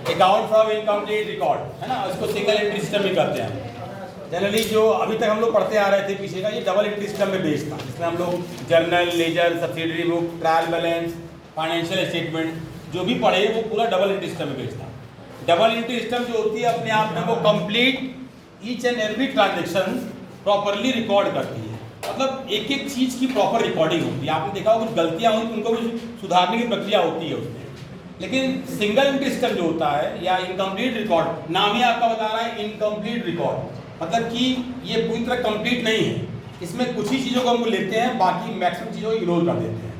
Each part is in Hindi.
अकाउंट फ्रॉम इनकम्प्लीट रिकॉर्ड, है ना, इसको सिंगल एंट्री सिस्टम में करते हैं। जनरली जो अभी तक हम लोग पढ़ते आ रहे थे पीछे का, ये डबल एंट्री सिस्टम में बेस्ड था, जिसमें हम लोग journal, ledger, subsidiary book, trial balance, financial statement जो भी पढ़े वो पूरा डबल एंट्री सिस्टम में बेस्ड था। डबल एंट्री सिस्टम जो होती है अपने आप में वो complete each and every transaction properly record करती है, मतलब एक एक चीज़ की प्रॉपर रिकॉर्डिंग होती है। आपने देखा हो कुछ गलतियाँ हुई तो उनको भी सुधारने की प्रक्रिया होती है उसमें। लेकिन सिंगल एंट्री सिस्टम जो होता है या इनकम्प्लीट रिकॉर्ड, नाम ही आपका बता रहा है इनकम्प्लीट रिकॉर्ड, मतलब कि ये पूरी तरह कंप्लीट नहीं है, इसमें कुछ ही चीज़ों को हम लेते हैं, बाकी मैक्सिमम चीज़ों को इग्नोर कर देते हैं।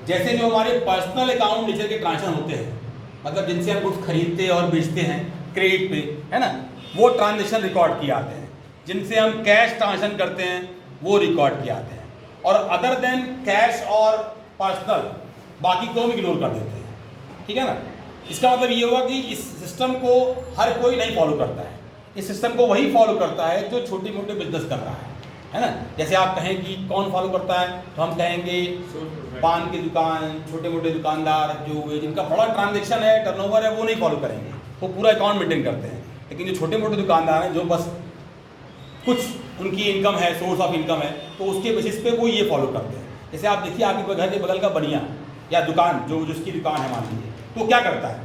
जैसे जो हमारे पर्सनल अकाउंट नेचर के ट्रांजेक्शन होते हैं, मतलब जिनसे हम कुछ खरीदते और बेचते हैं क्रेडिट पे, है ना, वो ट्रांजेक्शन रिकॉर्ड किए आते हैं। जिनसे हम कैश ट्रांजेक्शन करते हैं वो रिकॉर्ड किए आते हैं, और अदर देन कैश और पर्सनल बाकी को हम इग्नोर कर देते हैं। ठीक है ना। इसका मतलब ये हुआ कि इस सिस्टम को हर कोई नहीं फॉलो करता है, इस सिस्टम को वही फॉलो करता है जो छोटे मोटे बिजनेस कर रहा है ना। जैसे आप कहें कि कौन फॉलो करता है, तो हम कहेंगे पान की दुकान, छोटे मोटे दुकानदार जो हुए जिनका बड़ा ट्रांजेक्शन है, टर्नओवर है, वो नहीं फॉलो करेंगे, वो पूरा अकाउंट मेंटेन करते हैं। लेकिन जो छोटे मोटे दुकानदार हैं जो बस कुछ उनकी इनकम है, सोर्स ऑफ इनकम है, तो उसके बेसिस पे वो ये फॉलो करते हैं। जैसे आप देखिए आपके घर के बगल का बनिया या दुकान जो जिसकी दुकान है मान लीजिए, तो क्या करता है,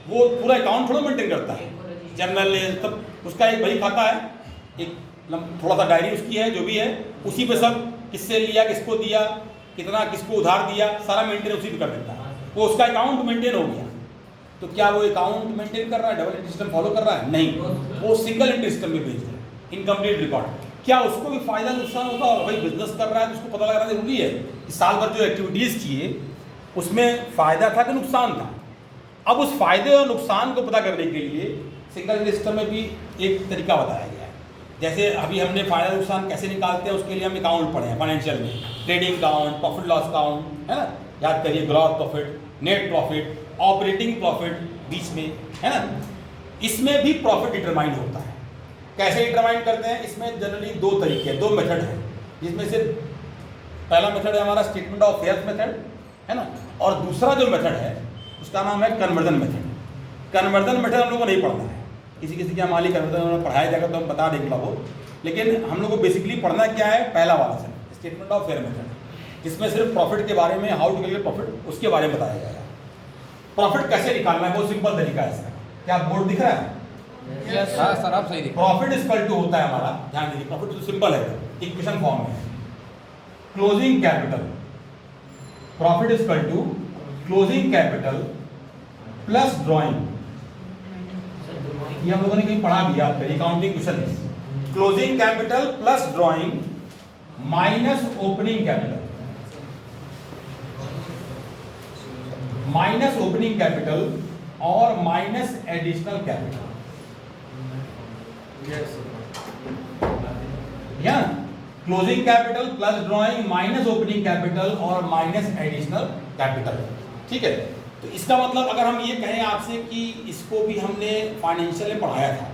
वो पूरा अकाउंट थोड़ा मेंटेन करता है, जनरल तब उसका एक बही खाता है, एक थोड़ा सा डायरी उसकी है, जो भी है उसी पे सब किससे लिया, किसको दिया, कितना किसको उधार दिया, सारा मेंटेन उसी पे कर देता है, वो उसका अकाउंट मेंटेन हो गया। तो क्या वो अकाउंट मेंटेन कर रहा है, डबल एंट्री सिस्टम फॉलो कर रहा है? नहीं, वो सिंगल एंट्री सिस्टम में बेस्ड है, इनकम्प्लीट रिकॉर्ड। क्या उसको भी फायदा नुकसान होगा? भाई बिजनेस कर रहा है तो उसको पता लगाना जरूरी है कि साल भर जो एक्टिविटीज़ किए उसमें फ़ायदा था कि नुकसान था। अब उस फायदे और नुकसान को पता करने के लिए सिंगल एंट्री सिस्टम में भी एक तरीका बताया गया है। जैसे अभी हमने फ़ायदा नुकसान कैसे निकालते हैं उसके लिए हम अकाउंट पढ़े हैं फाइनेंशियल में, trading account, profit loss account, है ना, याद करिए, gross profit, net profit, operating profit बीच में, है ना। इसमें भी प्रॉफिट डिटरमाइन होता है। कैसे डिटरमाइन करते हैं? इसमें जनरली दो तरीके, दो मेथड हैं, जिसमें से पहला मेथड है हमारा स्टेटमेंट ऑफ अफेयर्स मेथड, है ना, और दूसरा जो मेथड है उसका नाम है कन्वर्जन मेथड। कन्वर्जन मेथड हम लोग को नहीं पढ़ना है, किसी किसी के मालिक कन्वर्जन पढ़ाया जाएगा तो हम बता देंगे वो, लेकिन हम लोग को बेसिकली पढ़ना क्या है, पहला वाला से स्टेटमेंट ऑफ अफेयर मेथड, जिसमें सिर्फ प्रॉफिट के बारे में, हाउ टू कैलकुलेट प्रॉफिट, उसके बारे में बताया जाएगा। प्रॉफिट कैसे निकालना है बहुत सिंपल तरीका है इसका। क्या बोर्ड दिख रहा है? सर आप सही। प्रॉफिट इक्वल टू होता है हमारा, ध्यान दीजिए, प्रॉफिट तो सिंपल है, इक्वेशन फॉर्म में, closing capital, profit equal to closing capital plus drawing. ये हम लोगों ने कहीं पढ़ा भी, आप अकाउंटिंग क्वेश्चन है, closing capital plus drawing minus opening capital, minus opening capital और माइनस एडिशनल कैपिटल। या closing capital plus drawing minus opening capital और माइनस एडिशनल कैपिटल। ठीक है, तो इसका मतलब अगर हम ये कहें आपसे कि इसको भी हमने फाइनेंशियल में पढ़ाया था,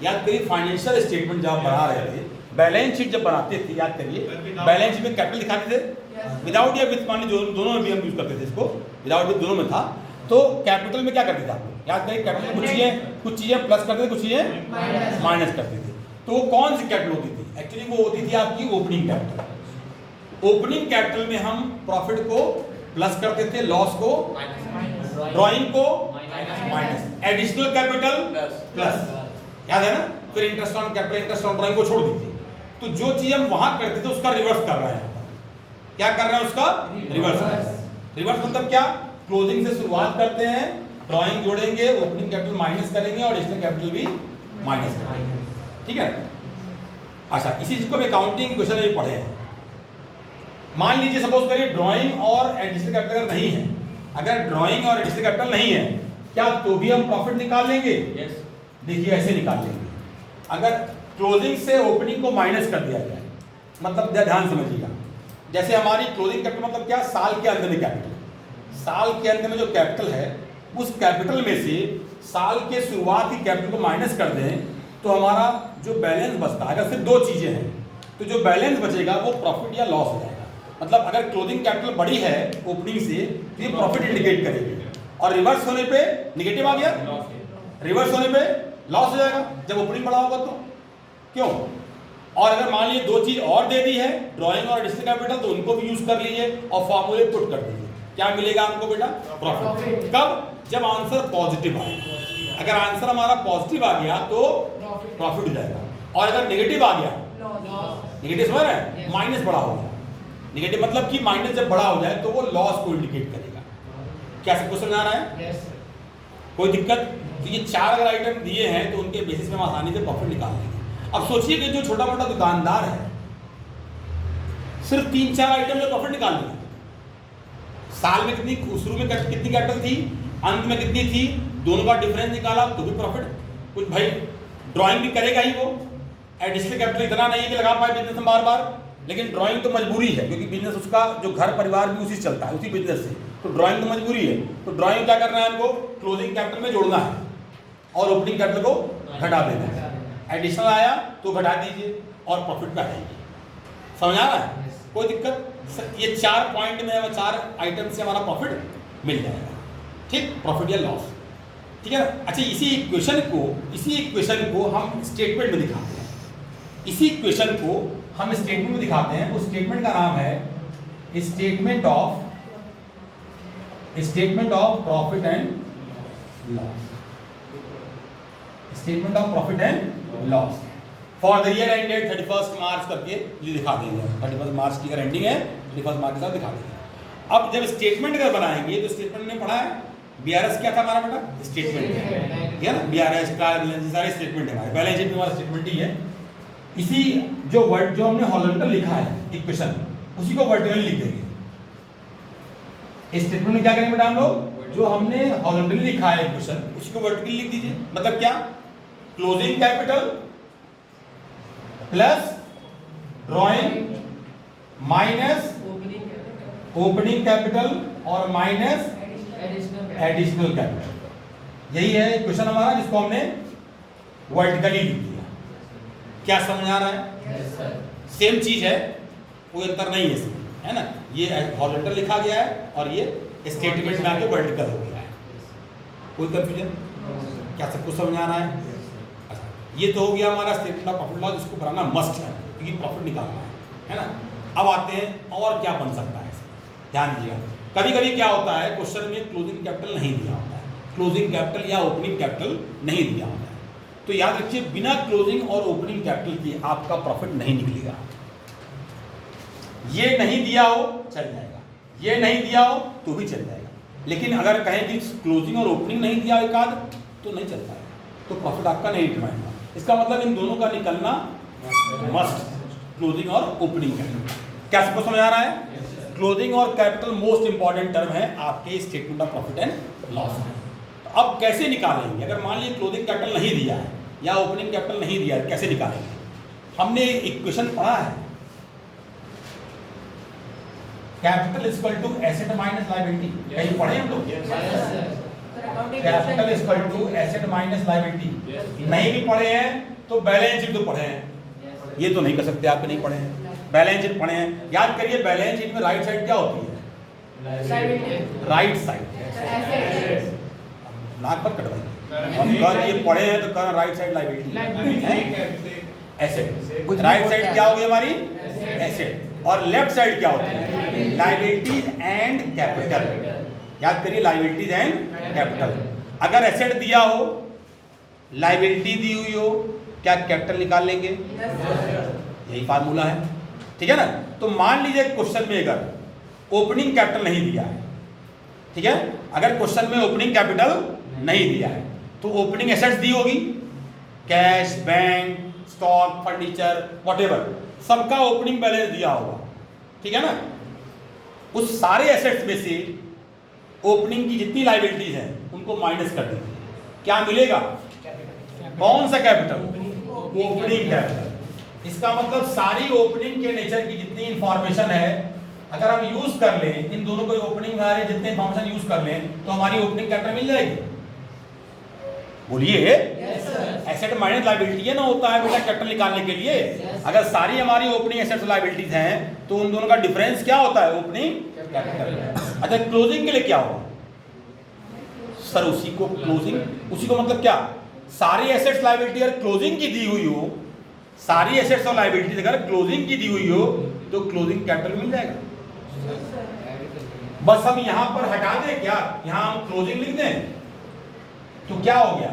याद करिए, फाइनेंशियल स्टेटमेंट जब बना रहे थे, बैलेंस शीट जब बनाते थे, याद करिए, बैलेंस शीट में कैपिटल दिखाते थे, विदाउट या विथ, मान लीजिए दोनों में भी हम यूज करते थे इसको, विदाउट विथ दोनों में था। तो कैपिटल में क्या करते थे आप याद करिए, कैपिटल कुछ चीजें प्लस करते थे, कुछ चीजें माइनस करते थे। तो वो कौन सी कैपिटल होती थी? एक्चुअली वो होती थी आपकी ओपनिंग कैपिटल। ओपनिंग कैपिटल में हम प्रॉफिट को प्लस करते थे, लॉस को, ड्राइंग को माइनस, एडिशनल कैपिटल प्लस, याद है ना। फिर interest on capital, interest on drawing को छोड़ दीजिए। तो जो चीज हम वहां करते थे उसका रिवर्स कर रहे हैं। क्या कर रहे हैं? उसका रिवर्स। रिवर्स मतलब क्या? क्लोजिंग से शुरुआत करते हैं, ड्राइंग जोड़ेंगे, ओपनिंग कैपिटल माइनस करेंगे और एडिशनल कैपिटल भी माइनस करेंगे। ठीक है। अच्छा, इसी चीज को हम अकाउंटिंग क्वेश्चन में पढ़े हैं। मान लीजिए सपोज करिए ड्राइंग और एडिशनल कैपिटल नहीं है, अगर ड्राइंग और एडिशनल कैपिटल नहीं है, क्या तो भी हम प्रॉफिट निकाल लेंगे? यस। देखिए ऐसे निकाल लेंगे। अगर क्लोजिंग से ओपनिंग को माइनस कर दिया जाए, मतलब ध्यान समझिएगा, जैसे हमारी क्लोजिंग कैपिटल मतलब क्या? साल के अंत में कैपिटल, साल के अंत में जो कैपिटल है उस कैपिटल में से साल के शुरुआत की कैपिटल को माइनस कर दें तो हमारा जो बैलेंस बचता है, अगर सिर्फ दो चीजें हैं तो जो बैलेंस बचेगा वो प्रॉफिट या लॉस हो जाएगा। मतलब अगर क्लोजिंग कैपिटल बड़ी है ओपनिंग से तो ये प्रॉफिट इंडिकेट करेगी, और रिवर्स होने पे निगेटिव आ गया, रिवर्स होने पे लॉस हो जाएगा जब ओपनिंग बड़ा होगा तो। क्यों? और अगर मान लीजिए दो चीज और दे दी है, ड्राइंग और एडिशनल कैपिटल, तो उनको भी यूज कर लीजिए और फॉर्मूले पुट कर दीजिए। क्या मिलेगा हमको बेटा? प्रॉफिट। कब? जब आंसर पॉजिटिव आए। अगर आंसर हमारा पॉजिटिव आ गया तो प्रॉफिट हो जाएगा, और अगर नेगेटिव आ गया, नेगेटिव समझ रहे हैं, माइनस बड़ा हो गया। नेगेटिव मतलब कि माइनस जब बड़ा हो जाए तो वो लॉस को इंडिकेट करेगा। क्या सबको समझ आ रहा है? कोई दिक्कत? तो ये चार अगर आइटम दिए हैं तो उनके बेसिस पे हम आसानी से प्रॉफिट निकाल लेंगे। अब सोचिए कि जो छोटा मोटा दुकानदार है सिर्फ 3-4 आइटम में प्रॉफिट निकाल लिया, साल में कितनी, शुरू में कितनी कैपिटल थी, अंत में कितनी थी, दोनों का डिफरेंस निकाला तो भी प्रॉफिट। कुछ भाई ड्राइंग भी करेगा ही, वो एडिशनल कैपिटल इतना नहीं है कि लगा पाए बिजनेस में बार बार, लेकिन ड्राइंग तो मजबूरी है क्योंकि बिजनेस उसका जो घर परिवार भी उसी से चलता है, उसी बिजनेस से, तो ड्राइंग तो मजबूरी है। तो ड्राइंग क्या करना है हमको? क्लोजिंग कैपिटल में जोड़ना है और ओपनिंग कैपिटल को घटा देना है। एडिशनल आया तो घटा दीजिए और प्रॉफिट पे आएगी। समझ आ रहा है? कोई दिक्कत? ये 4 पॉइंट में हमें 4 आइटम से हमारा प्रॉफिट मिल जाएगा। ठीक, प्रॉफिट या लॉस, ठीक है ना? अच्छा, इसी इक्वेशन को हम स्टेटमेंट में दिखाते हैं। इसी इक्वेशन को हम स्टेटमेंट में दिखाते हैं। उस स्टेटमेंट का नाम है statement of profit and loss. Statement of profit and loss for the year ended 31 मार्च करके ये दिखा देंगे। 31 मार्च की अगर एंडिंग है, 31 मार्च के साथ दिखा देंगे। अब जब स्टेटमेंट अगर बनाएंगे तो स्टेटमेंट ने पढ़ा है, बीआरएस क्या था हमारा बेटा? स्टेटमेंट है ना, बीआरएस ट्रायल बैलेंस सारे स्टेटमेंट है हमारे, बैलेंस शीट में हमारा स्टेटमेंट ही है। इसी जो वर्ड जो हमने हॉरिजॉन्टल लिखा है इक्वेशन, उसी को वर्टिकल लिख देंगे। स्टेटमेंट में क्या करेंगे बेटा हम लोग? जो हमने हॉरिजॉन्टल लिखा है इक्वेशन उसी को वर्टिकल लिख दीजिए। मतलब क्या? Closing capital plus drawing minus opening capital और माइनस एडिशनल कैपिटल। यही है इक्वेशन हमारा जिसको हमने वर्टिकली लिख दिया। क्या समझ आ रहा है? सेम चीज है, कोई अंतर नहीं है इसमें, है ना? ये हॉरिजॉन्टल लिखा गया है और ये स्टेटमेंट में आके वर्टिकल हो गया है। कोई कंफ्यूजन? क्या सबको समझ आ रहा है? अच्छा, ये तो हो गया हमारा स्टेटमेंट ऑफ प्रॉफिट लॉस, जिसको बनाना मस्ट है क्योंकि प्रॉफिट निकालना है ना? अब आते हैं और क्या बन सकता है इसमें। ध्यान दीजिएगा, कभी कभी क्या होता है क्वेश्चन में क्लोजिंग कैपिटल नहीं दिया होता है, क्लोजिंग कैपिटल या ओपनिंग कैपिटल नहीं दिया होता है, तो याद रखिए बिना क्लोजिंग और ओपनिंग कैपिटल के आपका प्रॉफिट नहीं निकलेगा। ये नहीं दिया हो चल जाएगा, ये नहीं दिया हो तो भी चल जाएगा, लेकिन अगर कहें कि क्लोजिंग और ओपनिंग नहीं दिया एक आध तो नहीं चल पाएगा, तो प्रॉफिट आपका नहीं डिटरमाइन होगा। इसका मतलब इन दोनों का निकलना मस्ट, क्लोजिंग और ओपनिंग कैपिटल। क्या सबको समझ आ रहा है? क्लोजिंग और कैपिटल मोस्ट इंपॉर्टेंट टर्म है आपके statement of profit and loss में। तो अब कैसे निकालेंगे? अगर मान लीजिए क्लोजिंग कैपिटल नहीं दिया है या ओपनिंग कैपिटल नहीं दिया है, कैसे निकालेंगे? हमने इक्वेशन पढ़ा है, capital equal to asset minus liability. कहीं पढ़े हम लोग? Capital equal to asset minus liability. नहीं भी पढ़े हैं तो बैलेंस शीट तो पढ़े हैं, ये तो नहीं कर सकते आपके नहीं पढ़े हैं। बैलेंस शीट पढ़े हैं, याद करिए बैलेंस शीट में राइट साइड क्या होती है? Right side. नाक पर कटवाइए, और ये पढ़े हैं तो कह right side liability asset. Right side क्या होगी हमारी? एसेट। और लेफ्ट साइड क्या होती है? Liabilities and capital. याद करिए लायबिलिटीज एंड कैपिटल। अगर एसेट दिया हो, लायबिलिटी दी हुई हो, क्या कैपिटल निकाल लेंगे? यही फार्मूला है, ठीक है ना? तो मान लीजिए क्वेश्चन में अगर ओपनिंग कैपिटल नहीं दिया है, ठीक है, अगर क्वेश्चन में ओपनिंग कैपिटल नहीं दिया है तो ओपनिंग एसेट्स दी होगी, cash, bank, stock, furniture, whatever, सबका ओपनिंग बैलेंस दिया होगा, ठीक है ना? उस सारे एसेट्स में से ओपनिंग की जितनी लायबिलिटीज हैं उनको माइनस कर दीजिए, क्या मिलेगा? कौन सा कैपिटल? Opening capital. इसका मतलब सारी ओपनिंग के नेचर की जितनी इंफॉर्मेशन है अगर हम यूज कर लें, इन दोनों को ओपनिंग वाले जितने इंफॉर्मेशन यूज कर लें तो हमारी ओपनिंग कैपिटल मिल जाएगी। बोलिए, एसेट माइनस लायबिलिटी है ना होता है बेटा कैपिटल निकालने के लिए। अगर सारी हमारी ओपनिंग एसेट्स लायबिलिटीज हैं तो उन दोनों का डिफरेंस क्या होता है? Opening capital. अच्छा, क्लोजिंग के लिए क्या होगा? सर उसी को क्लोजिंग, उसी को मतलब क्या, सारी एसेट्स लायबिलिटी अगर क्लोजिंग की दी हुई हो, सारी एसेट्स और लायबिलिटी अगर क्लोजिंग की दी हुई हो तो क्लोजिंग कैपिटल मिल जाएगा। बस हम यहां पर हटा दें क्या, यहां हम क्लोजिंग लिख दें तो क्या हो गया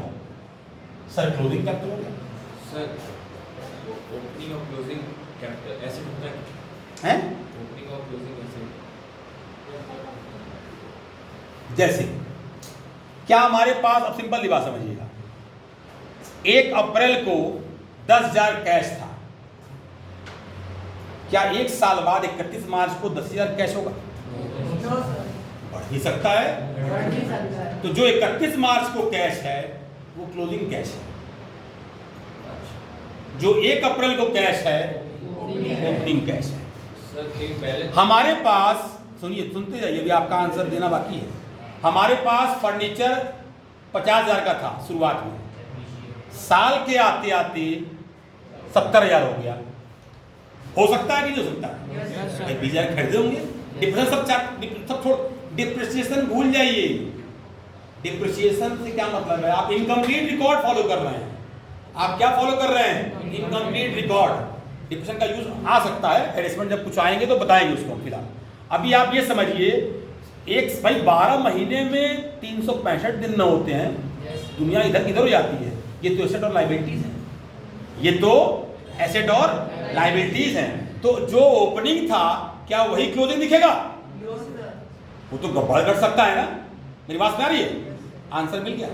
सर, क्लोजिंग कैपिटल हो गया। सर ओपनिंग और क्लोजिंग कैपिटल एसेट होता है ओपनिंग और क्लोजिंग एसेट। जैसे क्या हमारे पास, अब सिंपल सी बात समझिएगा, 1 अप्रैल को 10,000 कैश था, क्या एक साल बाद 31 मार्च को 10,000 कैश होगा? बढ़ ही सकता है। तो जो 31 मार्च को कैश है वो क्लोजिंग कैश है, जो 1 अप्रैल को कैश है ओपनिंग कैश है। सर एक बैलेंस हमारे पास, सुनिए सुनते जाइए, अभी आपका आंसर देना बाकी है। हमारे पास फर्नीचर 50,000 का था शुरुआत में, साल के आते आते 70,000 हो गया। हो सकता है कि नहीं हो सकता है? 20,000 खरीदे होंगे। डिप्रेशन सब छोड़, डिप्रिसिएशन भूल जाइए। डिप्रिसिएशन से क्या मतलब है, आप इनकम्प्लीट रिकॉर्ड फॉलो कर रहे हैं। आप क्या फॉलो कर रहे हैं? Incomplete record. डिप्रेशन का यूज आ सकता है, एडजस्टमेंट जब कुछ आएंगे तो बताएंगे उसको। फिलहाल अभी आप ये समझिए, एक भाई 12 महीने में 365 दिन न होते हैं, दुनिया इधर इधर हो जाती है। ये तो एसेट और लायबिलिटीज हैं, ये तो एसेट और लायबिलिटीज हैं। तो जो ओपनिंग था क्या वही क्लोजिंग दिखेगा? वो तो गड़बड़ कर सकता है ना। मेरी बात में आ रही है? आंसर मिल गया।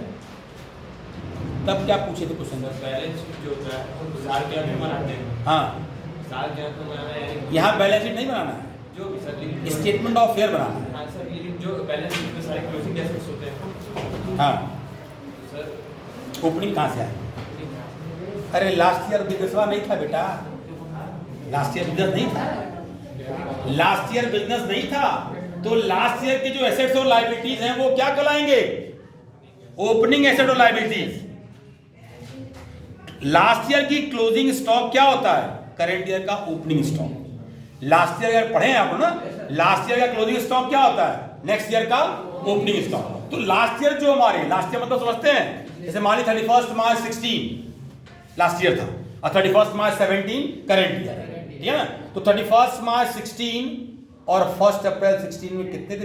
तब क्या पूछे थे क्वेश्चन? बैलेंस शीट जो होता है वो साल के अंत में बनाते हैं। हाँ, साल के अंत में बनाना है। यहाँ बैलेंस शीट नहीं बनाना है, जो भी सर स्टेटमेंट ऑफ फेयर बनाना है। हाँ सर, ये जो बैलेंस शीट में सारे क्लोजिंग एसेट्स होते हैं। हाँ, सर ओपनिंग कहाँ से आए? अरे लास्ट ईयर बिजनेसवा नहीं था बेटा, लास्ट ईयर बिजनेस नहीं था, लास्ट ईयर बिजनेस नहीं था। तो लास्ट ईयर के जो एसेट्स और लायबिलिटीज हैं वो क्या कहलाएंगे? ओपनिंग एसेट और लायबिलिटीज। लास्ट ईयर की क्लोजिंग स्टॉक क्या होता है? करंट ईयर का ओपनिंग स्टॉक। लास्ट ईयर अगर पढ़े हैं आप ना, लास्ट ईयर का क्लोजिंग स्टॉक क्या होता है? नेक्स्ट ईयर का ओपनिंग स्टॉक। तो लास्ट ईयर जो हमारे, लास्ट ईयर मतलब समझते हैं, जैसे मान ली 31 मार्च 16 लास्ट ईयर था और 31 मार्च 17 करंट ईयर, ठीक है ना। तो 31 मार्च 16 और 1 अप्रैल 16 में कितने दिन